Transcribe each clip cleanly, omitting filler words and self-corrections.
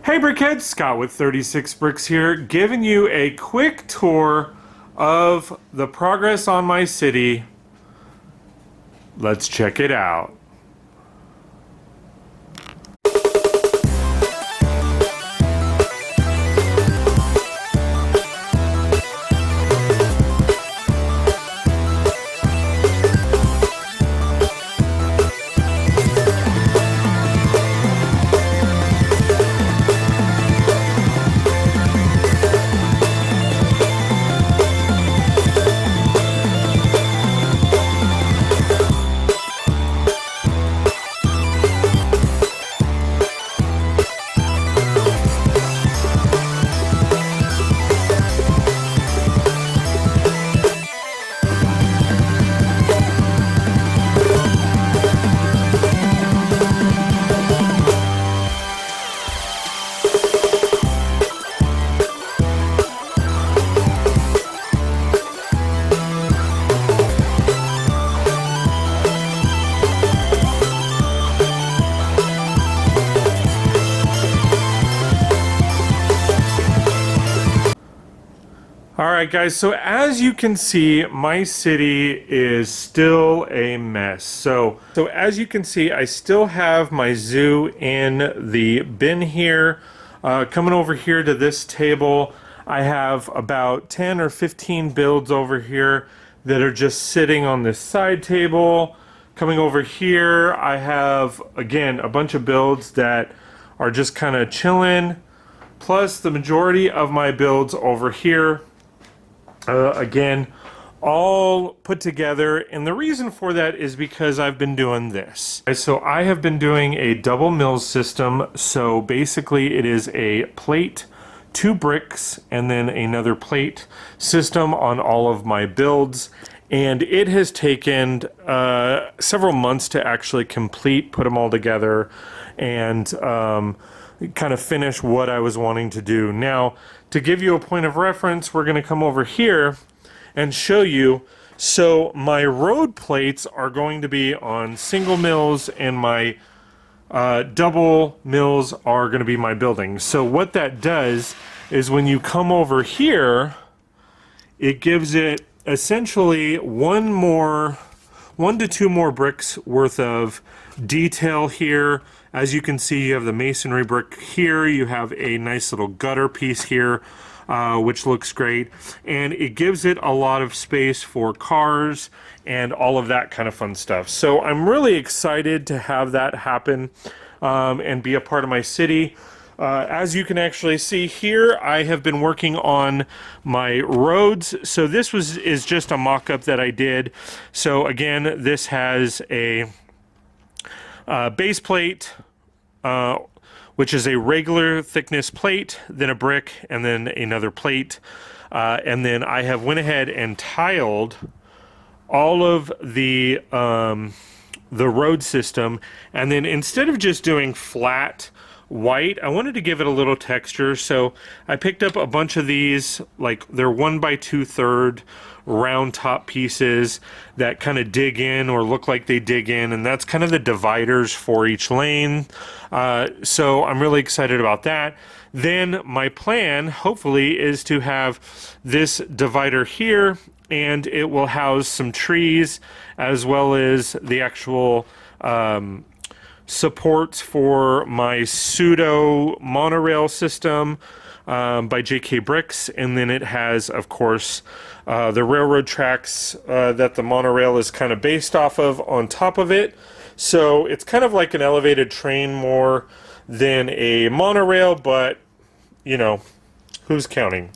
Hey Brickheads, Scott with 36 Bricks here, giving you a quick tour of the progress on my city. Let's check it out. Alright guys, so as you can see, my city is still a mess. So as you can see, I still have my zoo in the bin here. Coming over here to this table, I have about 10 or 15 builds over here that are just sitting on this side table. Coming over here, I have, again, a bunch of builds that are just kind of chilling. Plus the majority of my builds over here. Again, all put together, and the reason for that is because I've been doing this. So I have been doing a double mills system, so basically it is a plate, 2 bricks, and then another plate system on all of my builds, and it has taken several months to actually complete, put them all together, and kind of finish what I was wanting to do. Now, to give you a point of reference, we're going to come over here and show you. So my road plates are going to be on single mills, and my double mills are going to be my buildings. So what that does is when you come over here, it gives it essentially one to two more bricks worth of detail here. As you can see, you have the masonry brick here, you have a nice little gutter piece here, which looks great, and it gives it a lot of space for cars and all of that kind of fun stuff. So I'm really excited to have that happen and be a part of my city. As you can actually see here, I have been working on my roads. So this is just a mock-up that I did. So again, this has a base plate, which is a regular thickness plate, then a brick, and then another plate. And then I have went ahead and tiled all of the road system. And then instead of just doing flat white, I wanted to give it a little texture. So I picked up a bunch of these, like they're 1 by 2/3 round top pieces that kind of dig in or look like they dig in, and that's kind of the dividers for each lane. So I'm really excited about that. Then my plan, hopefully, is to have this divider here, and it will house some trees as well as the actual supports for my pseudo monorail system by JK Brix, and then it has, of course, the railroad tracks that the monorail is kind of based off of on top of it. So it's kind of like an elevated train more than a monorail, but you know, who's counting?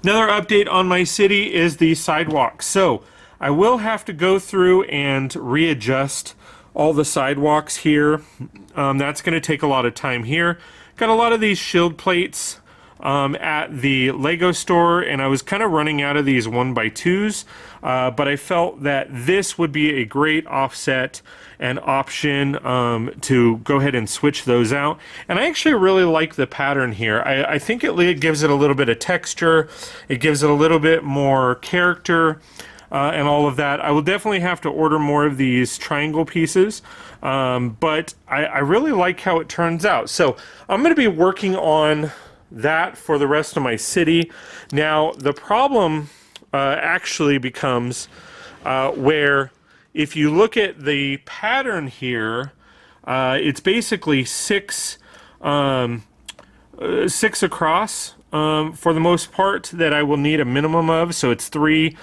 Another update on my city is the sidewalks. So I will have to go through and readjust all the sidewalks here. That's going to take a lot of time here. Got a lot of these shield plates at the Lego store, and I was kind of running out of these 1x2s, but I felt that this would be a great offset and option to go ahead and switch those out. And I actually really like the pattern here. I think it gives it a little bit of texture, it gives it a little bit more character. and all of that. I will definitely have to order more of these triangle pieces, but I really like how it turns out. So I'm going to be working on that for the rest of my city. Now, the problem actually becomes where if you look at the pattern here, it's basically six across for the most part that I will need a minimum of. So it's 3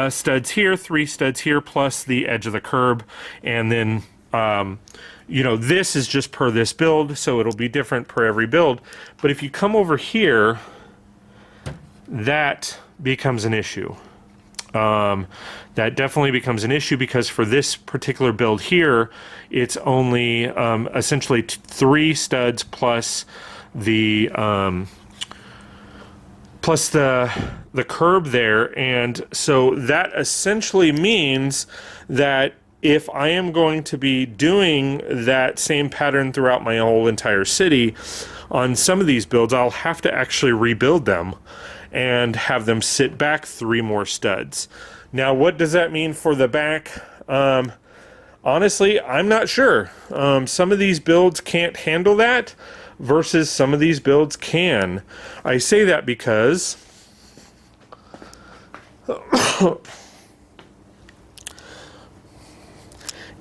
studs here, 3 studs here, plus the edge of the curb. And then, you know, this is just per this build, so it'll be different per every build. But if you come over here, that becomes an issue. That definitely becomes an issue because for this particular build here, it's only essentially 3 studs plus the curb there, and so that essentially means that if I am going to be doing that same pattern throughout my whole entire city, on some of these builds I'll have to actually rebuild them and have them sit back 3 more studs. Now, what does that mean for the back? Honestly, I'm not sure. Some of these builds can't handle that versus some of these builds can. I say that because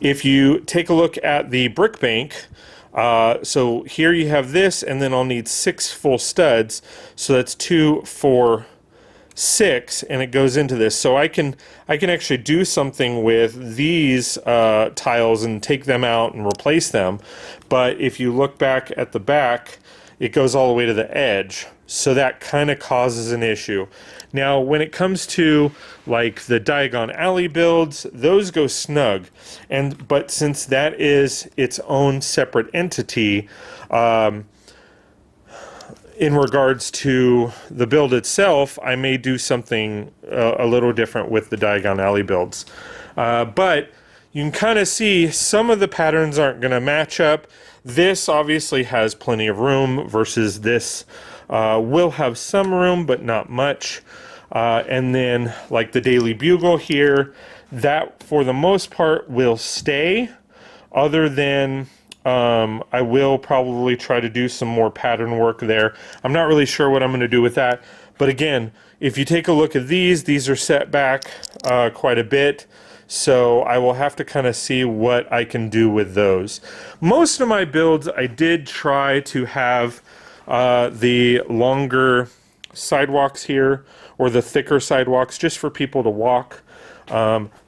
if you take a look at the brick bank, so here you have this, and then I'll need 6 full studs, so that's 2, 4, 6, and it goes into this. So I can actually do something with these tiles and take them out and replace them. But if you look back at the back, it goes all the way to the edge. So that kind of causes an issue. Now, when it comes to like the Diagon Alley builds, those go snug. But since that is its own separate entity, in regards to the build itself, I may do something a little different with the Diagon Alley builds. But you can kind of see some of the patterns aren't going to match up. This obviously has plenty of room versus this will have some room, but not much. And then like the Daily Bugle here, that for the most part will stay, other than I will probably try to do some more pattern work there. I'm not really sure what I'm going to do with that. But again, if you take a look at these are set back quite a bit. So I will have to kind of see what I can do with those. Most of my builds, I did try to have the longer sidewalks here, or the thicker sidewalks, just for people to walk.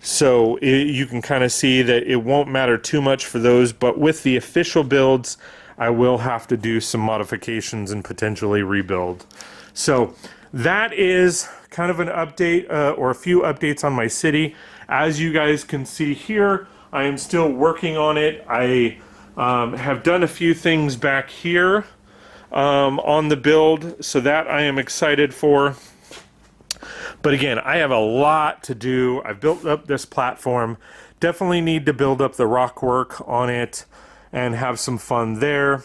So you can kind of see that it won't matter too much for those, but with the official builds, I will have to do some modifications and potentially rebuild. So that is kind of an update, or a few updates on my city. As you guys can see here, I am still working on it. I have done a few things back here on the build, so that I am excited for. But again, I have a lot to do. I've built up this platform. Definitely need to build up the rock work on it and have some fun there.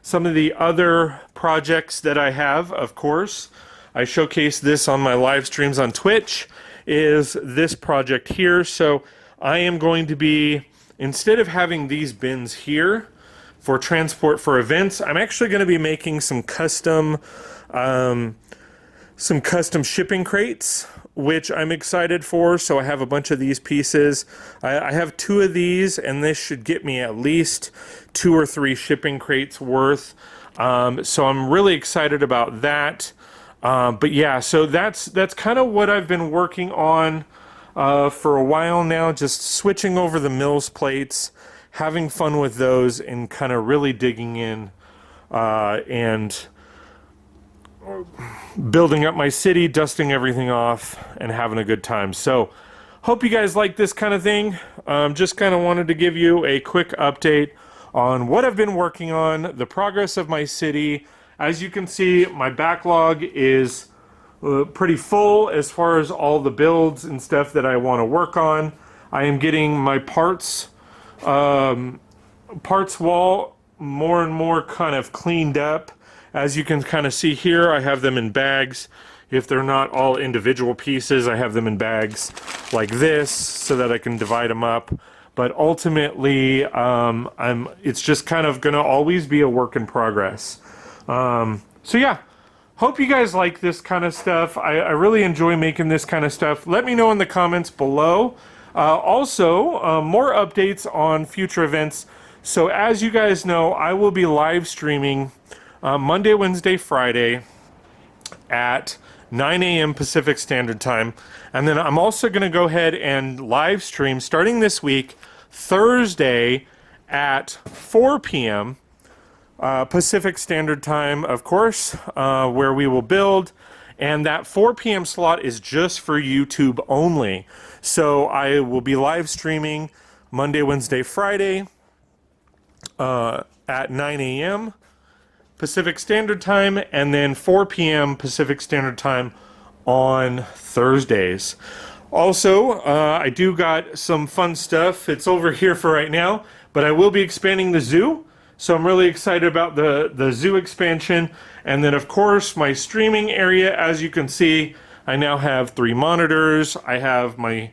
Some of the other projects that I have, of course, I showcase this on my live streams on Twitch, is this project here. So I am going to be, instead of having these bins here for transport for events, I'm actually going to be making some custom shipping crates, which I'm excited for. So I have a bunch of these pieces. I have 2 of these, and this should get me at least 2 or 3 shipping crates worth. So I'm really excited about that. But yeah, so that's kind of what I've been working on for a while now, just switching over the mills plates, having fun with those, and kind of really digging in and building up my city, dusting everything off, and having a good time. So hope you guys like this kind of thing. Just kind of wanted to give you a quick update on what I've been working on, the progress of my city. As you can see, my backlog is pretty full as far as all the builds and stuff that I want to work on. I am getting my parts wall more and more kind of cleaned up. As you can kind of see here, I have them in bags. if they're not all individual pieces. I have them in bags like this so that I can divide them up. But ultimately, it's just kind of going to always be a work in progress. So yeah, hope you guys like this kind of stuff. I really enjoy making this kind of stuff. Let me know in the comments below. Also, more updates on future events. So as you guys know, I will be live streaming Monday, Wednesday, Friday at 9 a.m. Pacific Standard Time. And then I'm also going to go ahead and live stream starting this week, Thursday at 4 p.m. Pacific Standard Time, of course, where we will build. And that 4 p.m. slot is just for YouTube only. So I will be live streaming Monday, Wednesday, Friday at 9 a.m. Pacific Standard Time, and then 4 p.m. Pacific Standard Time on Thursdays. Also, I do got some fun stuff. It's over here for right now, but I will be expanding the zoo. So I'm really excited about the zoo expansion. And then of course my streaming area, as you can see, I now have 3 monitors. I have my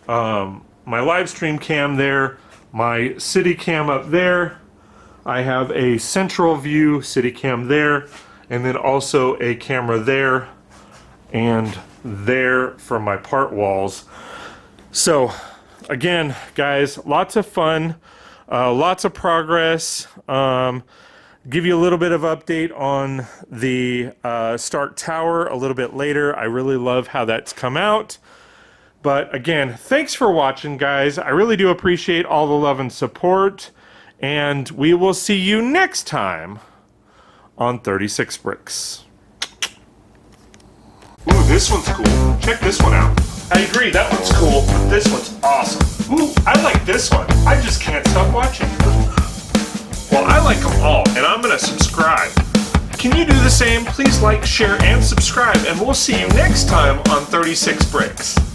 live stream cam there, my city cam up there. I have a central view city cam there, and then also a camera there and there for my part walls. So again, guys, lots of fun. Lots of progress. Give you a little bit of update on the Stark Tower a little bit later. I really love how that's come out. But again, thanks for watching, guys. I really do appreciate all the love and support. And we will see you next time on 36 Brix. Ooh, this one's cool. Check this one out. I agree, that one's cool, but this one's awesome. Ooh, I like this one. I just can't stop watching. Well, I like them all, and I'm gonna subscribe. Can you do the same? Please like, share, and subscribe, and we'll see you next time on 36 Brix.